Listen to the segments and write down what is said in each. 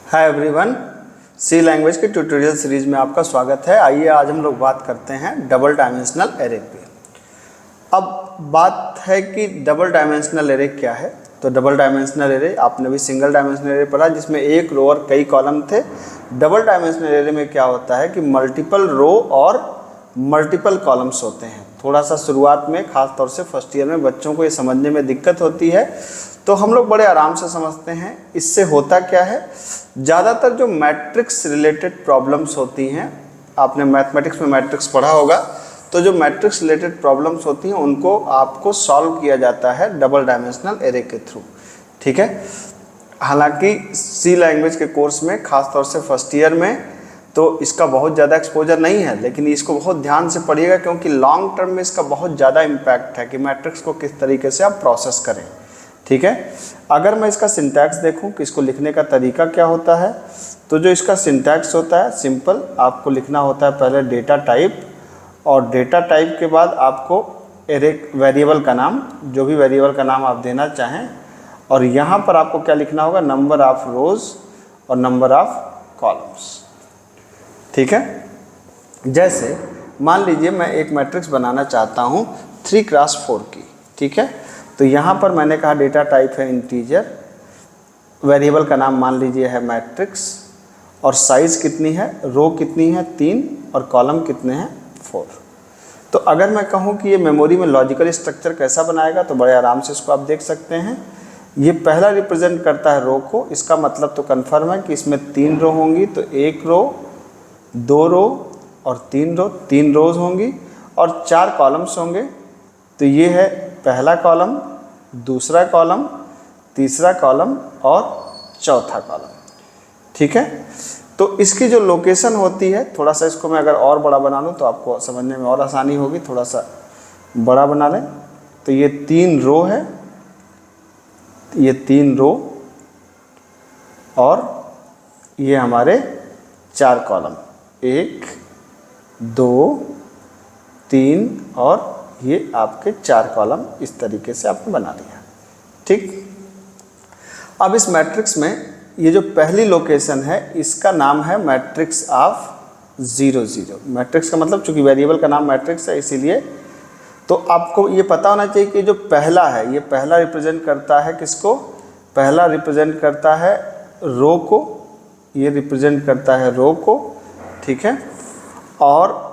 Hi everyone, सी language के tutorial series में आपका स्वागत है। आइए आज हम लोग बात करते हैं डबल डायमेंशनल एरे पे। अब बात है कि डबल डायमेंशनल एरे क्या है। तो डबल डायमेंशनल एरे, आपने भी सिंगल डायमेंशनल एरे पढ़ा जिसमें एक रो और कई कॉलम थे। डबल डायमेंशनल एरे में क्या होता है कि मल्टीपल रो और मल्टीपल कॉलम्स होते हैं। थोड़ा सा शुरुआत में, खास तौर से फर्स्ट ईयर में बच्चों को ये समझने में दिक्कत होती है, तो हम लोग बड़े आराम से समझते हैं। इससे होता क्या है, ज़्यादातर जो मैट्रिक्स रिलेटेड प्रॉब्लम्स होती हैं, आपने मैथमेटिक्स में मैट्रिक्स पढ़ा होगा, तो जो मैट्रिक्स रिलेटेड प्रॉब्लम्स होती हैं उनको आपको सॉल्व किया जाता है डबल डायमेंशनल एरे के थ्रू। ठीक है। हालांकि सी लैंग्वेज के कोर्स में, खास तौर से फर्स्ट ईयर में, तो इसका बहुत ज़्यादा एक्सपोजर नहीं है, लेकिन इसको बहुत ध्यान से पढ़िएगा क्योंकि लॉन्ग टर्म में इसका बहुत ज़्यादा इम्पैक्ट है कि मैट्रिक्स को किस तरीके से आप प्रोसेस करें। ठीक है। अगर मैं इसका सिंटैक्स देखूं कि इसको लिखने का तरीका क्या होता है, तो जो इसका सिंटैक्स होता है सिंपल, आपको लिखना होता है पहले डेटा टाइप, और डेटा टाइप के बाद आपको एरे वेरिएबल का नाम, जो भी वेरिएबल का नाम आप देना चाहें, और यहाँ पर आपको क्या लिखना होगा, नंबर ऑफ रोज और नंबर ऑफ कॉलम्स। ठीक है। जैसे मान लीजिए मैं एक मैट्रिक्स बनाना चाहता हूँ 3x4 की। ठीक है। तो यहाँ पर मैंने कहा डेटा टाइप है इंटीजर, वेरिएबल का नाम मान लीजिए है मैट्रिक्स, और साइज़ कितनी है, रो कितनी है 3 और कॉलम कितने हैं 4। तो अगर मैं कहूँ कि ये मेमोरी में लॉजिकल स्ट्रक्चर कैसा बनाएगा, तो बड़े आराम से इसको आप देख सकते हैं। ये पहला रिप्रेजेंट करता है रो को, इसका मतलब तो कन्फर्म है कि इसमें 3 रो होंगी, तो 1 रो 2 रो और 3 रो, 3 रोज होंगी और 4 कॉलम्स होंगे। तो ये है पहला कॉलम, दूसरा कॉलम, तीसरा कॉलम और चौथा कॉलम। ठीक है। तो इसकी जो लोकेशन होती है, थोड़ा सा इसको मैं अगर और बड़ा बना लूँ तो आपको समझने में और आसानी होगी, थोड़ा सा बड़ा बना लें। तो ये 3 रो है, ये 3 रो और ये हमारे 4 कॉलम, 1 2 3 और ये आपके 4 कॉलम। इस तरीके से आपने बना लिया। ठीक। अब इस मैट्रिक्स में ये जो पहली लोकेशन है, इसका नाम है मैट्रिक्स ऑफ 0 0। मैट्रिक्स का मतलब, चूंकि वेरिएबल का नाम मैट्रिक्स है इसीलिए, तो आपको ये पता होना चाहिए कि जो पहला है, ये पहला रिप्रेजेंट करता है किसको, पहला रिप्रेजेंट करता है रो को, ये रिप्रेजेंट करता है रो को। ठीक है। और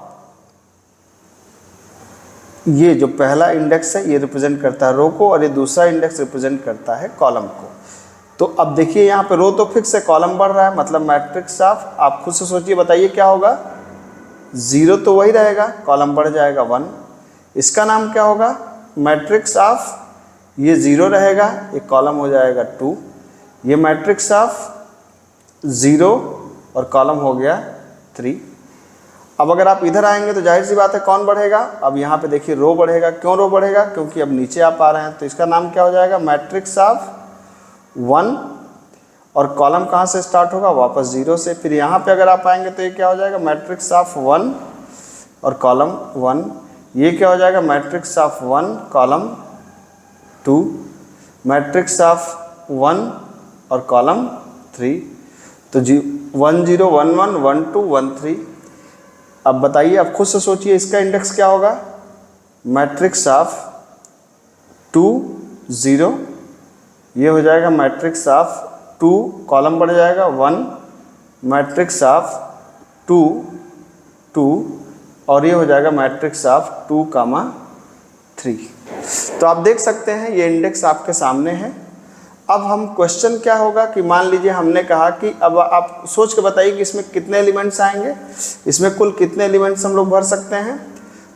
ये जो पहला इंडेक्स है ये रिप्रेजेंट करता है रो को, और ये दूसरा इंडेक्स रिप्रेजेंट करता है कॉलम को। तो अब देखिए यहाँ पे रो तो फिक्स है, कॉलम बढ़ रहा है, मतलब मैट्रिक्स ऑफ, आप खुद से सोचिए, बताइए क्या होगा। 0 तो वही रहेगा, कॉलम बढ़ जाएगा 1। इसका नाम क्या होगा, मैट्रिक्स ऑफ, ये 0 रहेगा, ये कॉलम हो जाएगा 2। ये मैट्रिक्स ऑफ 0 और कॉलम हो गया 3। अब अगर आप इधर आएंगे तो जाहिर सी बात है कौन बढ़ेगा, अब यहाँ पे देखिए रो बढ़ेगा। क्यों रो बढ़ेगा, क्योंकि अब नीचे आप आ रहे हैं, तो इसका नाम क्या हो जाएगा, मैट्रिक्स ऑफ 1, और कॉलम कहाँ से स्टार्ट होगा, वापस 0 से। फिर यहाँ पे अगर आप आएंगे तो ये क्या हो जाएगा, मैट्रिक्स ऑफ 1 और कॉलम 1। ये क्या हो जाएगा, matrix of 1 column 2, matrix of 1 और कॉलम 3। तो 1 0 1 1 1 2 1 3। अब बताइए, अब खुद से सोचिए इसका इंडेक्स क्या होगा, मैट्रिक्स ऑफ 2 0, ये हो जाएगा मैट्रिक्स ऑफ 2, कॉलम बढ़ जाएगा 1, मैट्रिक्स ऑफ 2 2, और ये हो जाएगा मैट्रिक्स ऑफ 2 3। तो आप देख सकते हैं ये इंडेक्स आपके सामने है। अब हम क्वेश्चन क्या होगा कि मान लीजिए हमने कहा कि अब आप सोच के बताइए कि इसमें कितने एलिमेंट्स आएंगे, इसमें कुल कितने एलिमेंट्स हम लोग भर सकते हैं।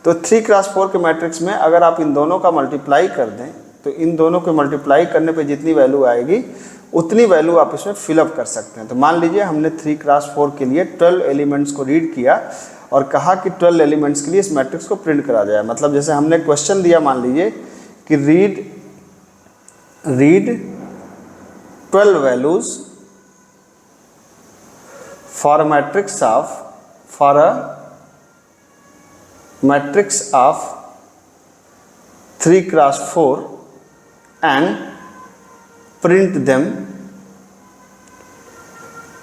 तो 3x4 के मैट्रिक्स में अगर आप इन दोनों का मल्टीप्लाई कर दें, तो इन दोनों को मल्टीप्लाई करने पे जितनी वैल्यू आएगी उतनी वैल्यू आप इसमें फिलअप कर सकते हैं। तो मान लीजिए हमने 3x4 के लिए 12 एलिमेंट्स को रीड किया और कहा कि 12 एलिमेंट्स के लिए इस मैट्रिक्स को प्रिंट करा जाए। मतलब जैसे हमने क्वेश्चन दिया, मान लीजिए कि read 12 values for a matrix of 3x4 and print them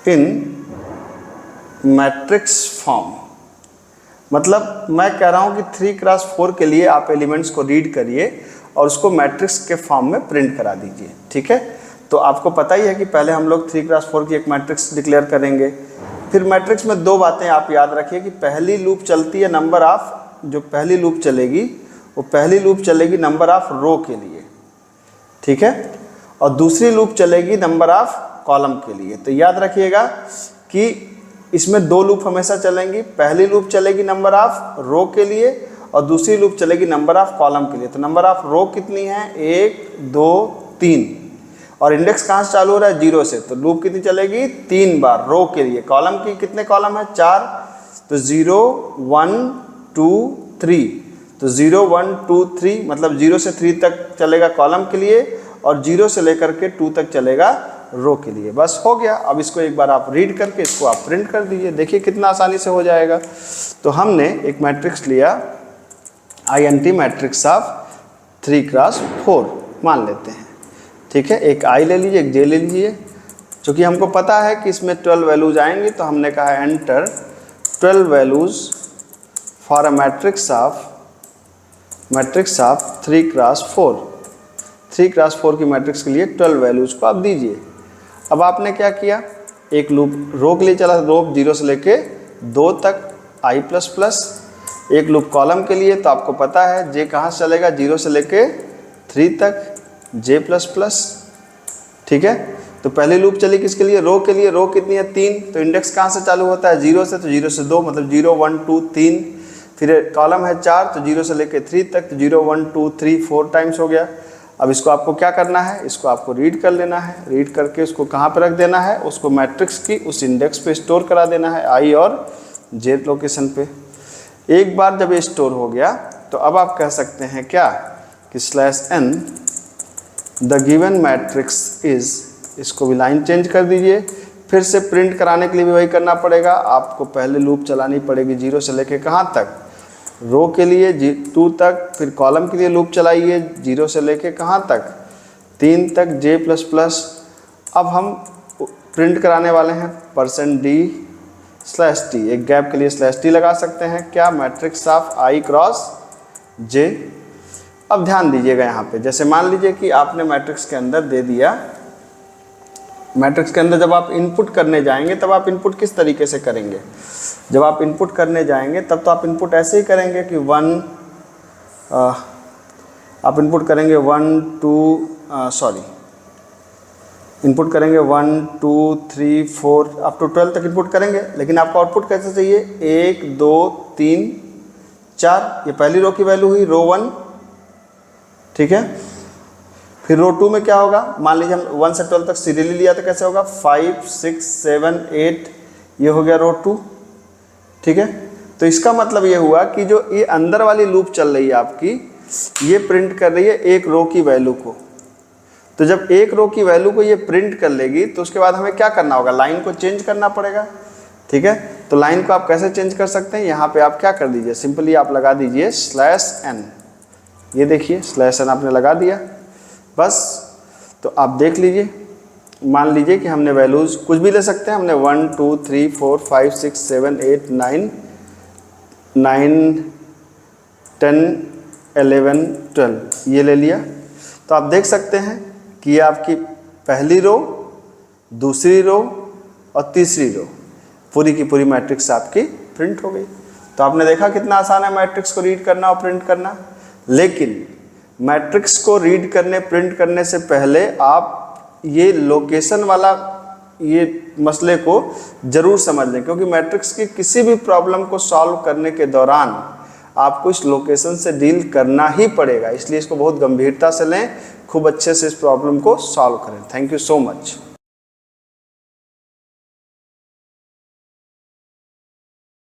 in matrix form. मतलब मैं कह रहा हूँ कि 3x4 के लिए आप एलिमेंट्स को रीड करिए और उसको मैट्रिक्स के फॉर्म में प्रिंट करा दीजिए, ठीक है। तो आपको पता ही है कि पहले हम लोग 3x4 की एक मैट्रिक्स डिक्लेयर करेंगे। फिर मैट्रिक्स में दो बातें आप याद रखिए कि पहली लूप चलती है नंबर ऑफ, जो पहली लूप चलेगी वो पहली लूप चलेगी नंबर ऑफ रो के लिए, ठीक है, और दूसरी लूप चलेगी नंबर ऑफ कॉलम के लिए। तो याद रखिएगा कि इसमें दो लूप हमेशा चलेंगी, पहली लूप चलेगी नंबर ऑफ रो के लिए और दूसरी लूप चलेगी नंबर ऑफ कॉलम के लिए। तो नंबर ऑफ रो कितनी है, 1 2 3, और इंडेक्स कहाँ से चालू हो रहा है, 0 से, तो लूप कितनी चलेगी, 3 बार रो के लिए। कॉलम की कितने कॉलम है, 4, तो 0 1 2 3, तो 0 1 2 3 मतलब 0 से 3 तक चलेगा कॉलम के लिए और 0 से लेकर के 2 तक चलेगा रो के लिए। बस हो गया। अब इसको एक बार आप रीड करके इसको आप प्रिंट कर दीजिए, देखिए कितना आसानी से हो जाएगा। तो हमने एक मैट्रिक्स लिया INT मैट्रिक्स ऑफ 3x4 मान लेते हैं, ठीक है। एक I ले लीजिए, एक J ले लीजिए। चूँकि हमको पता है कि इसमें 12 वैल्यूज आएंगी तो हमने कहा enter 12 values for a matrix of 3x4। 3x4 की मैट्रिक्स के लिए 12 वैल्यूज को आप दीजिए। अब आपने क्या किया, एक लूप रो के लिए चला, रो 0 से लेके 2 तक I++, एक लूप कॉलम के लिए तो आपको पता है J कहाँ से चलेगा, 0 से लेके 3 तक J++, ठीक है। तो पहली लूप चली किसके लिए, रो के लिए, रो कितनी है 3, तो इंडेक्स कहाँ से चालू होता है, 0 से, तो 0 से 2 मतलब 0 1 2 3, फिर कॉलम है 4 तो 0 से लेके 3 तक, तो 0 1 2 3 4 टाइम्स हो गया। अब इसको आपको क्या करना है, इसको आपको रीड कर लेना है, रीड करके उसको कहाँ पर रख देना है, उसको मैट्रिक्स की उस इंडेक्स पे स्टोर करा देना है, I और J लोकेशन पे। एक बार जब ये स्टोर हो गया तो अब आप कह सकते हैं क्या कि /n the given matrix is, इसको भी लाइन चेंज कर दीजिए। फिर से प्रिंट कराने के लिए भी वही करना पड़ेगा, आपको पहले लूप चलानी पड़ेगी 0 से लेके कहाँ तक, रो के लिए 2 तक, फिर कॉलम के लिए लूप चलाइए 0 से लेके कहाँ तक, 3 तक J++। अब हम प्रिंट कराने वाले हैं %d/t, एक गैप के लिए /t लगा सकते हैं, क्या, matrix of I cross J। अब ध्यान दीजिएगा यहाँ पे, जैसे मान लीजिए कि आपने मैट्रिक्स के अंदर दे दिया, मैट्रिक्स के अंदर जब आप इनपुट करने जाएंगे तब आप इनपुट किस तरीके से करेंगे, जब आप इनपुट करने जाएंगे तब तो आप इनपुट ऐसे ही करेंगे कि आप इनपुट करेंगे 1 2 3 4 अप टू 12 तक इनपुट करेंगे। लेकिन आपको आउटपुट कैसे चाहिए, 1 2 3 4, ये पहली रो की वैल्यू हुई, रो 1, ठीक है। फिर रो 2 में क्या होगा, मान लीजिए हम 1 से 12 तक सीरियली लिया तो कैसे होगा, 5 6 7 8, ये हो गया रो 2, ठीक है। तो इसका मतलब ये हुआ कि जो ये अंदर वाली लूप चल रही है आपकी, ये प्रिंट कर रही है एक रो की वैल्यू को। तो जब एक रो की वैल्यू को ये प्रिंट कर लेगी तो उसके बाद हमें क्या करना होगा, लाइन को चेंज करना पड़ेगा, ठीक है। तो लाइन को आप कैसे चेंज कर सकते हैं, यहाँ पे आप क्या कर दीजिए, सिंपली आप लगा दीजिए /n, ये देखिए /n आपने लगा दिया बस। तो आप देख लीजिए, मान लीजिए कि हमने वैल्यूज़ कुछ भी ले सकते हैं, हमने 1 2 3 4 5 6 7 8 9 10 11 12 ये ले लिया। तो आप देख सकते हैं कि ये आपकी पहली रो, दूसरी रो और तीसरी रो, पूरी की पूरी मैट्रिक्स आपकी प्रिंट हो गई। तो आपने देखा कितना आसान है मैट्रिक्स को रीड करना और प्रिंट करना। लेकिन मैट्रिक्स को रीड करने प्रिंट करने से पहले आप ये लोकेशन वाला ये मसले को ज़रूर समझ लें, क्योंकि मैट्रिक्स की किसी भी प्रॉब्लम को सॉल्व करने के दौरान आपको इस लोकेशन से डील करना ही पड़ेगा। इसलिए इसको बहुत गंभीरता से लें, खूब अच्छे से इस प्रॉब्लम को सॉल्व करें। Thank you so much.